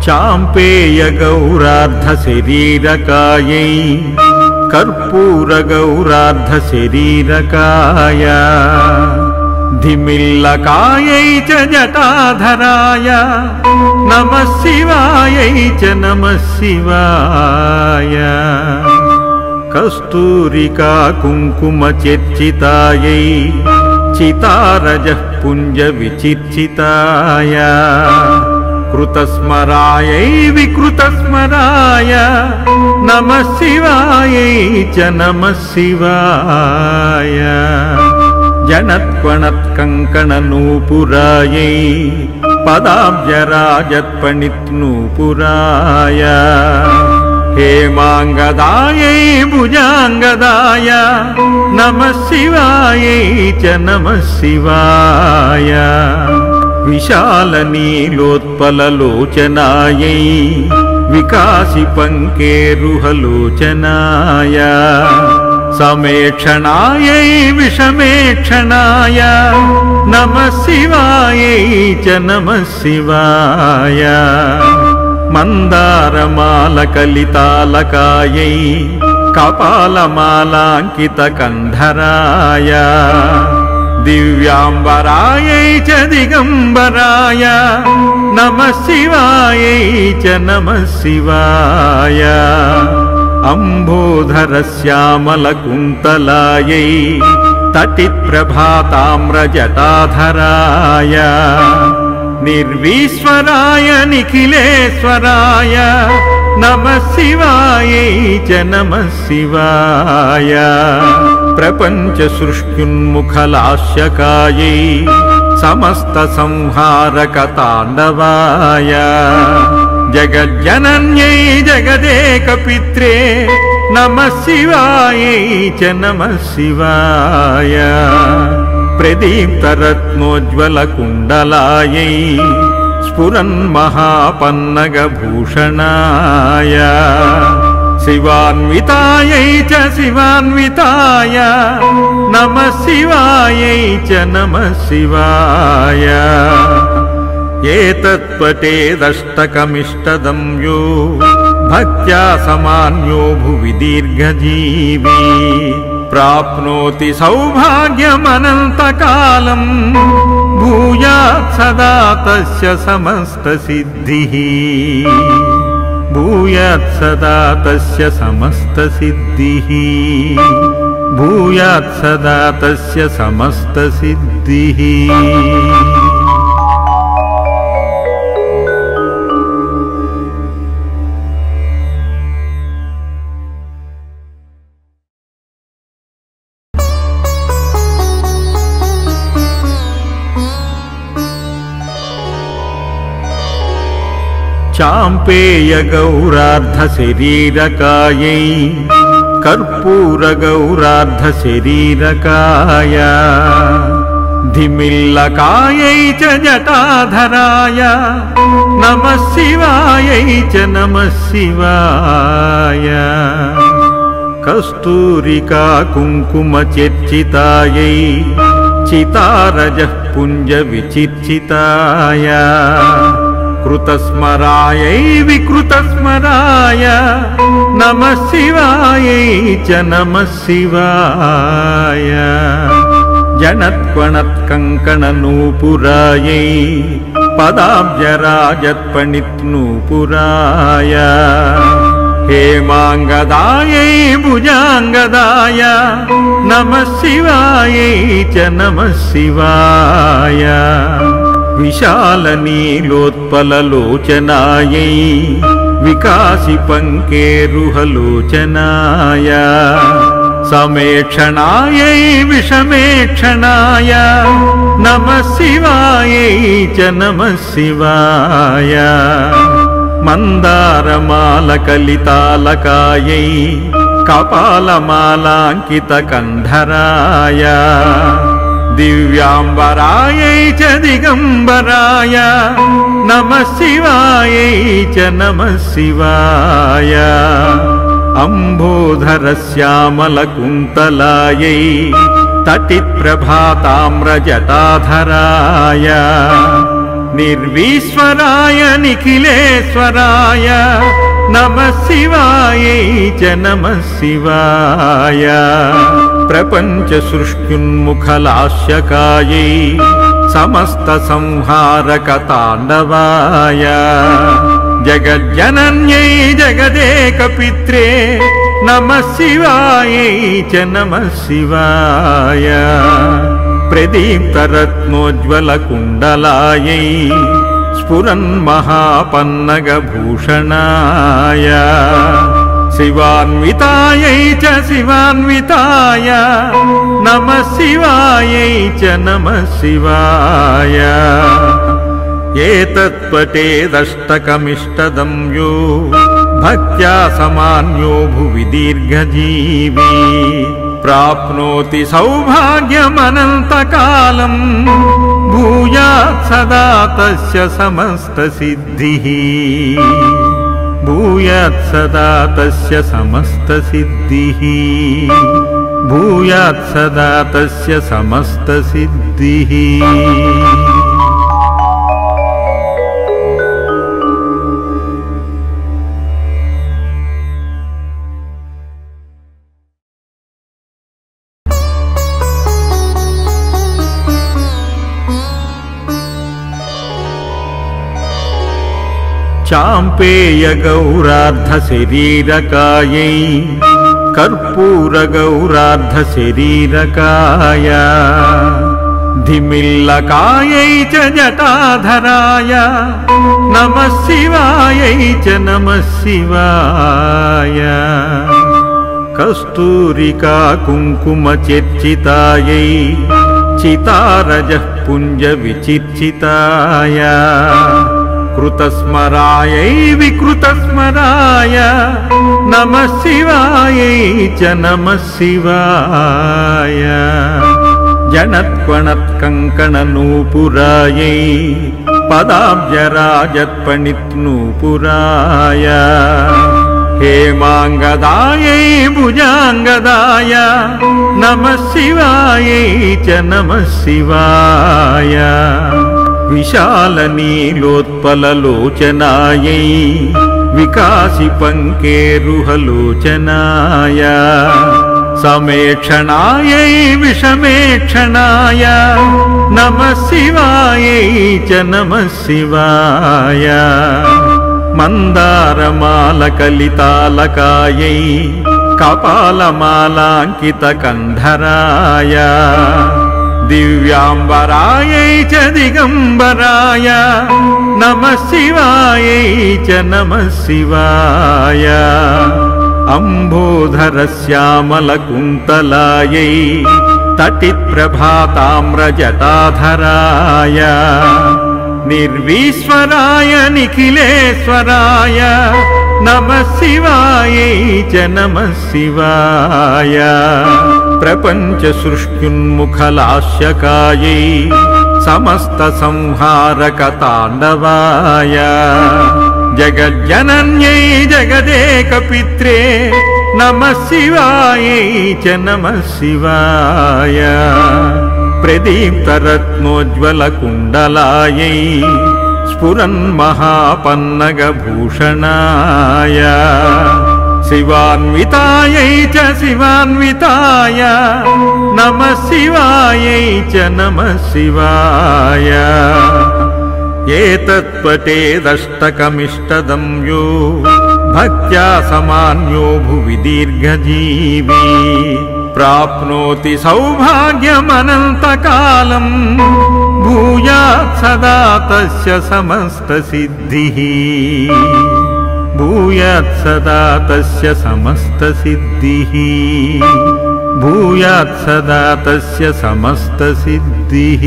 चाम्पेय गौरार्ध शरीरकायै कर्पूर गौरार्ध शरीरकाय धिमिल्लकायै च जटाधराय नमः शिवायै च नमः शिवाय कस्तूरिका कुङ्कुम चर्चितायै चितारजः पुञ्ज विचिर्चिताय कृतस्मरायै विकृतस्मराय नमः शिवायै च नमः शिवाय जनत्वणत्कङ्कणनूपुरायै पदाब्जराजत्पणित्नूपुराय हेमाङ्गदायै भुजाङ्गदाय नमः शिवायै च नमः शिवाय विशालनीलोत्पललोचनायै विकासिपङ्केरुहलोचनाय समेक्षणायै विषमेक्षणाय नमः शिवायै च नमः शिवाय मन्दारमालकलितालकायै कपालमालाङ्कितकन्धराय दिव्याम्बरायै च दिगम्बराय नमः शिवायै च नमः शिवाय अम्बोधरश्यामलकुन्तलायै तटिप्रभाताम्रजटाधराय निर्विश्वराय निखिलेश्वराय नमः शिवायै च नमः शिवाय प्रपञ्चसृष्ट्युन्मुखलास्यकायै समस्तसंहारकताण्डवाय जगज्जनन्यै जगदेकपित्रे नमः शिवायै च नमः शिवाय प्रदीप्तरत्नोज्ज्वलकुण्डलायै स्फुरन्महापन्नगभूषणाय शिवान्वितायै च शिवान्विताय नमः शिवायै च नमः शिवाय एतत्पठेदष्टकमिष्टदं यो भक्त्या समान्यो भुवि दीर्घजीवी प्राप्नोति सौभाग्यमनन्तकालम् भूयात् सदा तस्य समस्तसिद्धिः भूयात् सदा तस्य समस्तसिद्धिः भूयात् सदा तस्य समस्तसिद्धिः। चाम्पेय गौरार्ध शरीरकायै कर्पूर गौरार्ध शरीरकाय धिमिल्लकायै च जटाधराय नमः शिवायै च नमः शिवाय कस्तूरिका कुङ्कुम चर्चितायै चितारजः पुञ्ज विचिर्चिताय कृतस्मरायै विकृतस्मराय नमः शिवायै च नमः शिवाय जनत्वणत्कङ्कणनूपुरायै पदाब्जराजत्पणित्नूपुराय हेमाङ्गदायै भुजाङ्गदाय नमः शिवायै च नमः शिवाय विशालनीलोत्पललोचनायै विकासिपङ्केरुहलोचनाय समेक्षणायै विषमेक्षणाय नमः शिवायै च नमः शिवाय मन्दारमालकलितालकायै कपालमालाङ्कितकन्धराय दिव्याम्बरायै च दिगम्बराय नमः शिवायै च नमः शिवाय अम्बोधरश्यामलकुन्तलायै तटिप्रभाताम्रजटाधराय నిర్విశ్వరాయ నిఖిలేశ్వరాయ నమః శివాయై చ నమః శివాయ ప్రపంచ సృష్ట్యున్ముఖలాస్యకాయై సమస్త సంహారక తాండవాయ జగజ్జనన్యై జగదేక పిత్రే నమః శివాయై చ నమః శివాయ ప్రదీప్తరత్నోజ్వల కుండలాయై స్ఫురన్మహాపన్నగభూషణాయ శివాన్వితాయై చ శివాన్వితాయ నమః శివాయై చ నమః శివాయ ఏతత్పఠేదష్టకమిష్టదం యో భక్త్యా సమాన్యో భువి దీర్ఘజీవీ ప్రాప్నోతి సౌభాగ్యమనంతకాలం భూయాత్ సదా తస్య సమస్త సిద్ధిః భూయాత్ సదా తస్య సమస్త సిద్ధిః భూయాత్ సదా తస్య సమస్త సిద్ధిః చాంపేయ గౌరార్ధ శరీరకాయై కర్పూర గౌరార్ధ శరీరకాయ ధిమిల్లకాయై చ జటాధరాయ నమః శివాయై చ నమః శివాయ కస్తూరికా కుంకుమ చర్చితాయై చితారజః పుంజ విచిర్చితాయ కృతస్మరాయై వికృతస్మరాయ నమః శివాయై చ నమః శివాయ జనత్వణత్కంకణనూపురాయై పదాబ్జరాజత్పణిత్నూపురాయ హేమాంగదాయై భుజాంగదాయ నమః శివాయై చ నమః శివాయ విశాలనీలోత్పలలోచనాయై వికాసి పంకేరుహలోచనాయ సమేక్షణాయై విషమేక్షణాయ నమః శివాయై చ నమః శివాయ మందారమాలకలితాలకాయై కపాలమాలాంకితకంధరాయ దివ్యాంబరాయై చ దిగంబరాయ నమః శివాయై చ నమః శివాయ అంబోధరశ్యామలకుంతలాయై తటిప్రభాతామ్రజటాధరాయ నిర్విశ్వరాయ నిఖిలేశ్వరాయ నమః శివాయై చ నమః శివాయ ప్రపంచ సృష్ట్యున్ముఖలాస్యకాయై సమస్త సంహారక తాండవాయ జగజ్జనన్యై జగదేక పిత్రే నమః శివాయై చ నమః శివాయ ప్రదీప్తరత్నోజ్వల కుండలాయై స్ఫురన్మహాపన్నగభూషణాయ శివాన్వితాయై చ శివాన్వితాయ నమః శివాయై చ నమః శివాయ ఏతత్పఠేదష్టకమిష్టదం యో భక్త్యా సమాన్యో భువి దీర్ఘజీవీ ప్రాప్నోతి సౌభాగ్యమనంతకాలం భూయాత్ సదా తస్య సమస్త సిద్ధిః భూయాత్ సదా తస్య సమస్త సిద్ధిః భూయాత్ సదా తస్య సమస్త సిద్ధిః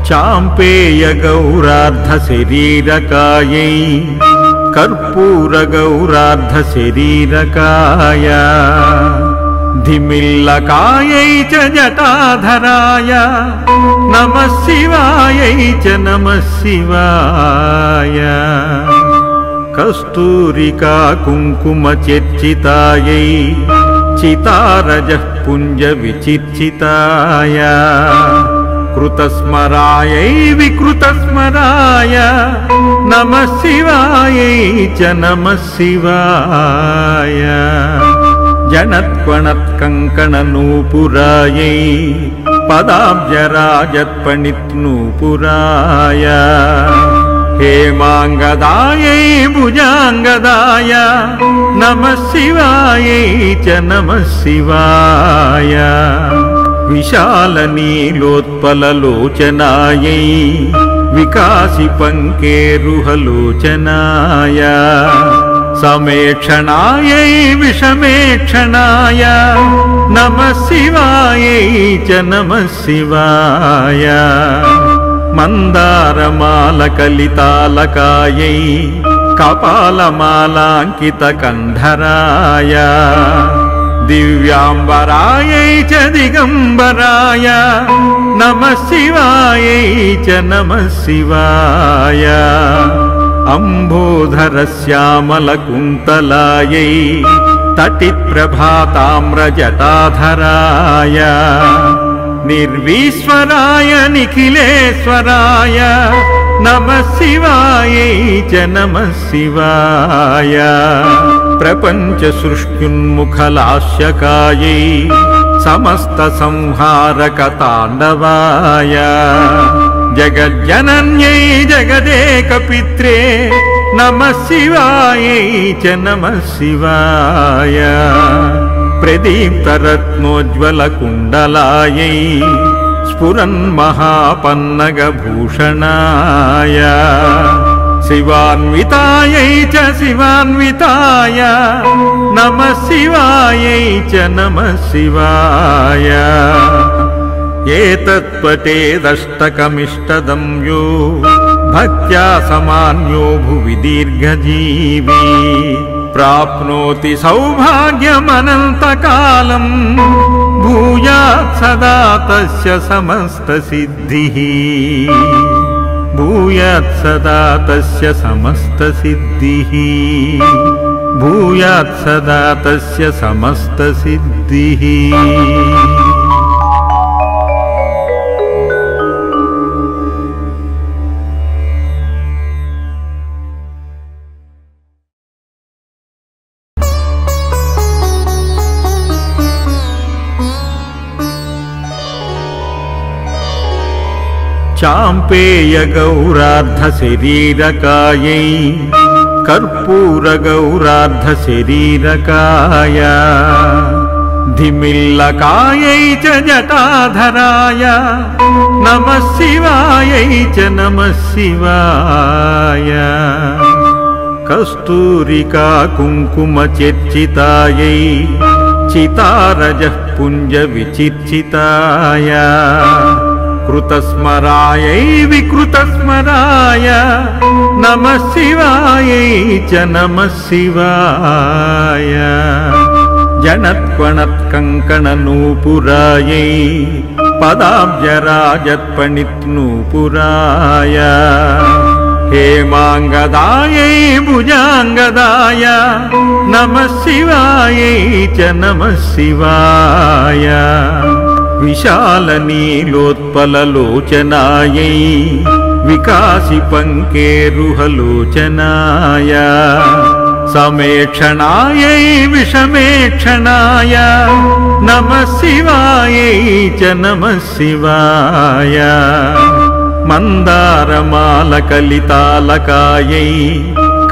చాంపేయ గౌరార్ధ శరీరకాయై కర్పూర గౌరార్ధ శరీరకాయ धिमिल्लकायै च जटाधराय नमः शिवायै च नमः शिवाय कस्तूरिका कुङ्कुमचर्चितायै चितारजः पुञ्जविचिर्चिताय कृतस्मरायै विकृतस्मराय नमः शिवायै च नमः शिवाय जनत्वणत्कङ्कणनूपुरायै पदाब्जराजत्पणित्नूपुराय हेमाङ्गदायै भुजाङ्गदाय नमः शिवायै च नमः शिवाय विशालनीलोत्पललोचनायै विकासिपङ्केरुहलोचनाय समेक्षणायै विषमेक्षणाय नमः शिवायै च नमः शिवाय मन्दारमालकलितालकायै कपालमालाङ्कितकन्धराय दिव्याम्बरायै च दिगम्बराय नमः शिवायै च नमः शिवाय अम्बोधरश्यामलकुन्तलायै तटिप्रभाताम्रजटाधराय निर्विश्वराय निखिलेश्वराय नमः शिवायै च नमः शिवाय प्रपञ्चसृष्टुन्मुखलास्यकायै समस्तसंहारकताण्डवाय जगज्जनन्यै जगदेकपित्रे नमः शिवायै च नमः शिवाय प्रदीप्तरत्नोज्ज्वलकुण्डलायै स्फुरन्महापन्नगभूषणाय शिवान्वितायै च शिवान्विताय नमः शिवायै च नमः शिवाय एतत्पठेदष्टकमिष्टदं यो भक्त्या समान्यो भुवि दीर्घजीवी प्राप्नोति सौभाग्यमनन्तकालं भूयात् सदा तस्य समस्तसिद्धिः भूयात् सदा तस्य समस्तसिद्धिः भूयात् सदा तस्य समस्तसिद्धिः। चाम्पेयगौरार्धशरीरकायै कर्पूरगौरार्धशरीरकाय धिमिल्लकायै च जटाधराय नमः शिवायै च नमः शिवाय कस्तूरिका कुङ्कुमचर्चितायै चितारजः पुञ्जविचिर्चिताय कृतस्मरायै विकृतस्मराय नमः शिवायै च नमः शिवाय जनत्वणत्कङ्कणनूपुरायै पदाब्जराजत्पणित्नूपुराय हेमाङ्गदायै भुजाङ्गदाय नमः शिवायै च नमः शिवाय विशालनीलोत्पललोचनायै विकासिपङ्केरुहलोचनाय समेक्षणायै विषमेक्षणाय नमः शिवायै च नमः शिवाय मन्दारमालकलितालकायै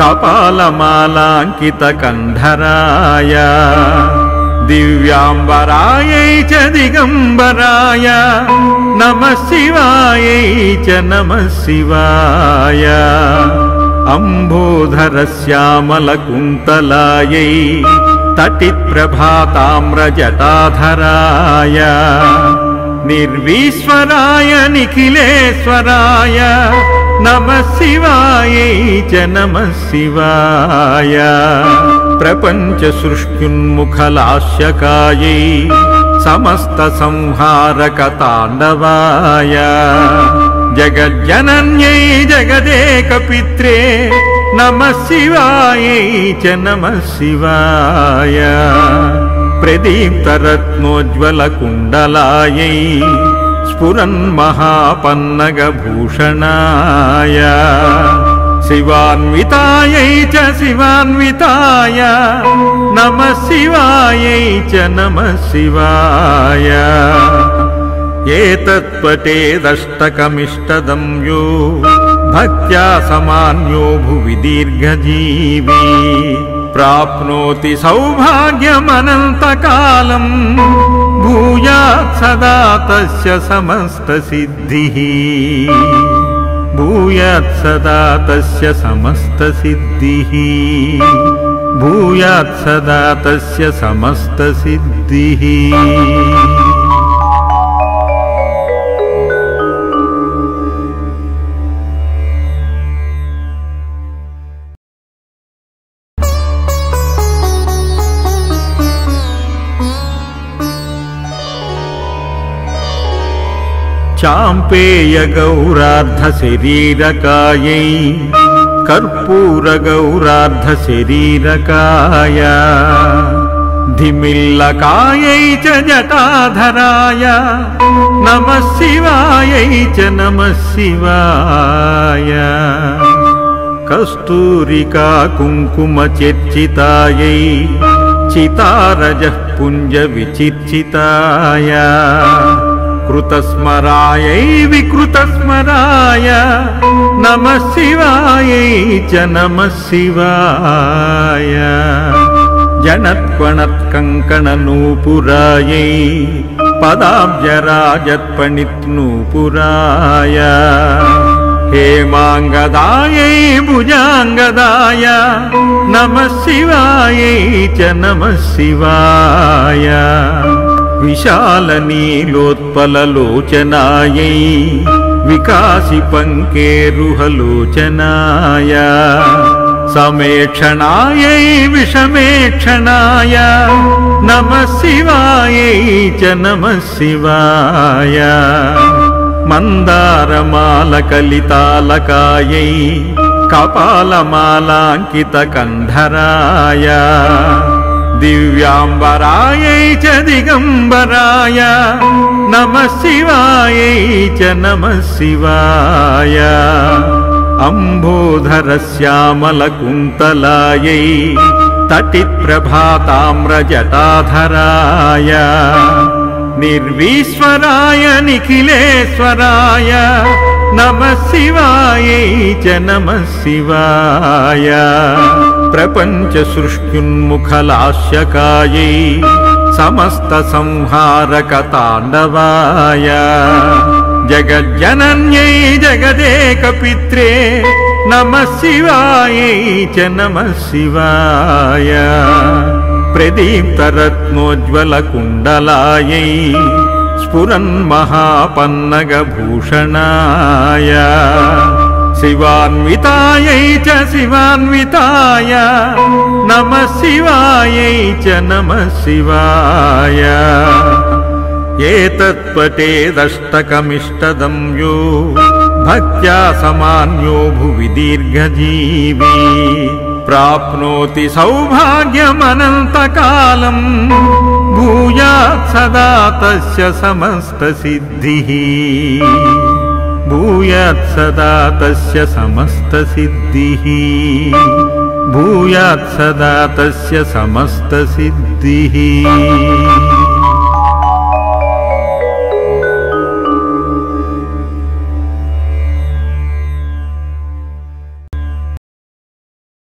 कपालमालाङ्कितकन्धराय दिव्याम्बरायै च दिगम्बराय नमः शिवायै च नमः शिवाय अम्बोधरश्यामलकुन्तलायै तटिप्रभाताम्रजटाधराय निर्विश्वराय निखिलेश्वराय नमः शिवायै च नमः शिवाय प्रपञ्चसृष्ट्युन्मुखलास्यकायै समस्तसंहारकताण्डवाय जगज्जनन्यै जगदेकपित्रे नमः शिवायै च नमः शिवाय प्रदीप्तरत्नोज्ज्वलकुण्डलायै स्फुरन्महापन्नगभूषणाय शिवान्वितायै च शिवान्विताय नमः शिवायै च नमः शिवाय एतत्पठेदष्टकमिष्टदं यो भक्त्या समान्यो भुवि दीर्घजीवी प्राप्नोति सौभाग्यमनन्तकालम् भूयात् सदा तस्य समस्तसिद्धिः भूयात् सदा तस्य समस्तसिद्धिः भूयात् सदा तस्य समस्तसिद्धिः। चाम्पेयगौरार्धशरीरकायै कर्पूरगौरार्धशरीरकाय धिमिल्लकायै च जटाधराय नमः शिवायै च नमः शिवाय कस्तूरिका कुङ्कुमचर्चितायै चितारजः पुञ्जविचिर्चिताय कृतस्मरायै विकृतस्मराय नमः शिवायै च नमः शिवाय जनत्पणत्कङ्कणनूपुरायै पदाब्जराजत्पणित्नूपुराय हेमाङ्गदायै भुजाङ्गदाय नमः शिवायै च नमः शिवाय विशालनीलोत्पललोचनायै विकासिपङ्केरुहलोचनाय समेक्षणायै विषमेक्षणाय नमः शिवायै च नमः शिवाय मन्दारमालकलितालकायै कपालमालाङ्कितकन्धराय दिव्याम्बरायै च दिगम्बराय नमः शिवायै च नमः शिवाय अम्बोधरश्यामलकुन्तलायै तटिप्रभाताम्रजटाधराय निर्विश्वराय निखिलेश्वराय नमः शिवायै च नमः शिवाय प्रपञ्चसृष्ट्युन्मुखलास्यकायै समस्तसंहारकताण्डवाय जगज्जनन्यै जगदेकपित्रे नमः शिवायै च नमः शिवाय प्रदीप्तरत्नोज्ज्वलकुण्डलायै स्फुरन्महापन्नगभूषणाय शिवान्वितायै च शिवान्विताय नमः शिवायै च नमः शिवाय एतत्पठेदष्टकमिष्टदं यो भक्त्या समान्यो भुवि दीर्घजीवी प्राप्नोति सौभाग्यमनन्तकालम् भूयात् सदा तस्य समस्तसिद्धिः भूयात् सदा तस्य समस्तसिद्धिः भूयात् सदा तस्य समस्तसिद्धिः।